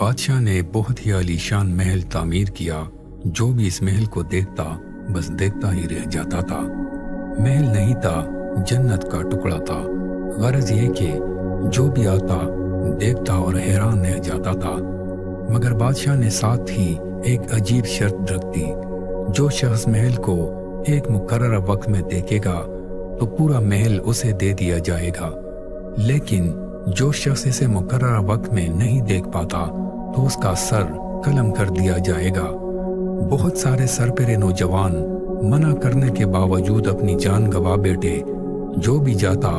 بادشاہ نے بہت ہی عالیشان محل تعمیر کیا۔ جو بھی اس محل کو دیکھتا بس دیکھتا ہی رہ جاتا تھا۔ محل نہیں تھا، جنت کا ٹکڑا تھا۔ غرض یہ کہ جو بھی آتا دیکھتا اور حیران رہ جاتا تھا۔ مگر بادشاہ نے ساتھ ہی ایک عجیب شرط رکھ دی۔ جو شخص محل کو ایک مقررہ وقت میں دیکھے گا تو پورا محل اسے دے دیا جائے گا، لیکن جو شخص اسے مقررہ وقت میں نہیں دیکھ پاتا تو اس کا سر قلم کر دیا جائے گا۔ بہت سارے سرپرے نوجوان منع کرنے کے باوجود اپنی جان گوا بیٹھے۔ جو بھی جاتا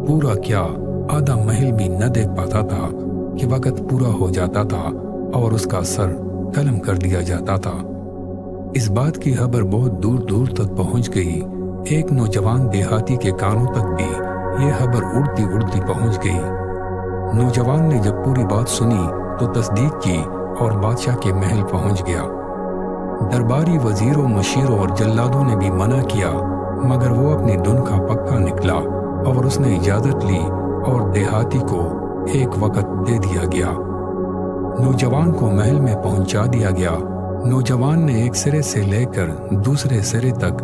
پورا کیا آدھا محل بھی نہ دیکھ پاتا تھا کہ وقت پورا ہو جاتا تھا اور اس کا سر قلم کر دیا جاتا تھا۔ اس بات کی خبر بہت دور دور تک پہنچ گئی۔ ایک نوجوان دیہاتی کے کانوں تک بھی یہ خبر اڑتی اڑتی پہنچ گئی۔ نوجوان نے جب پوری بات سنی تو تصدیق کی اور بادشاہ کے محل پہنچ گیا۔ درباری وزیروں، مشیروں اور جلادوں نے بھی منع کیا، مگر وہ اپنی دن کا پکا نکلا اور اس نے اجازت لی اور دیہاتی کو ایک وقت دے دیا گیا۔ نوجوان کو محل میں پہنچا دیا گیا۔ نوجوان نے ایک سرے سے لے کر دوسرے سرے تک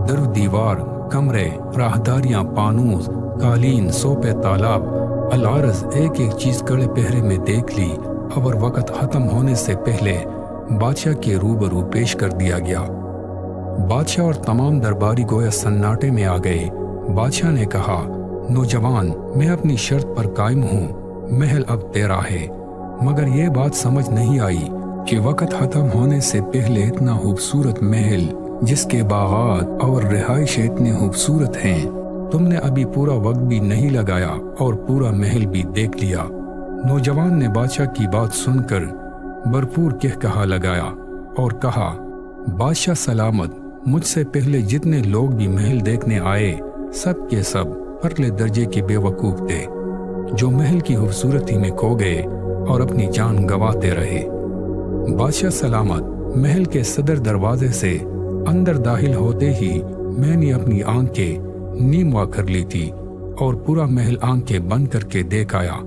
در و دیوار، کمرے، راہداریاں، پانوس، قالین، سوپے، تالاب، العرض ایک ایک چیز کڑے پہرے میں دیکھ لی اور وقت ختم ہونے سے پہلے بادشاہ کے روبرو پیش کر دیا گیا۔ بادشاہ اور تمام درباری گویا سناٹے میں آ گئے۔ بادشاہ نے کہا، نوجوان، میں اپنی شرط پر قائم ہوں، محل اب تیرا ہے۔ مگر یہ بات سمجھ نہیں آئی کہ وقت ختم ہونے سے پہلے اتنا خوبصورت محل، جس کے باغات اور رہائش اتنے خوبصورت ہیں، تم نے ابھی پورا وقت بھی نہیں لگایا اور پورا محل بھی دیکھ لیا۔ نوجوان نے بادشاہ کی بات سن کر بھرپور کہا لگایا اور کہا، بادشاہ سلامت، مجھ سے پہلے جتنے لوگ بھی محل دیکھنے آئے سب کے سب پرلے درجے کے بے وقوف تھے، جو محل کی خوبصورتی میں کھو گئے اور اپنی جان گنواتے رہے۔ بادشاہ سلامت، محل کے صدر دروازے سے اندر داخل ہوتے ہی میں نے اپنی آنکھیں نیم وا کر لی تھی اور پورا محل آنکھیں بند کر کے دیکھ آیا۔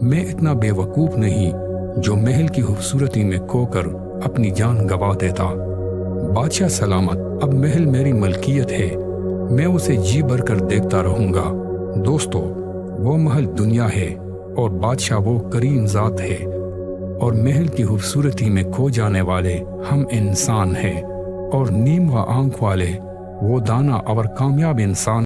میں اتنا بے وقوف نہیں جو محل کی خوبصورتی میں کھو کر اپنی جان گنوا دیتا۔ بادشاہ سلامت، اب محل میری ملکیت ہے، میں اسے جی بھر کر دیکھتا رہوں گا۔ دوستو، وہ محل دنیا ہے اور بادشاہ وہ کریم ذات ہے، اور محل کی خوبصورتی میں کھو جانے والے ہم انسان ہیں، اور نیم و آنکھ والے وہ دانا اور کامیاب انسان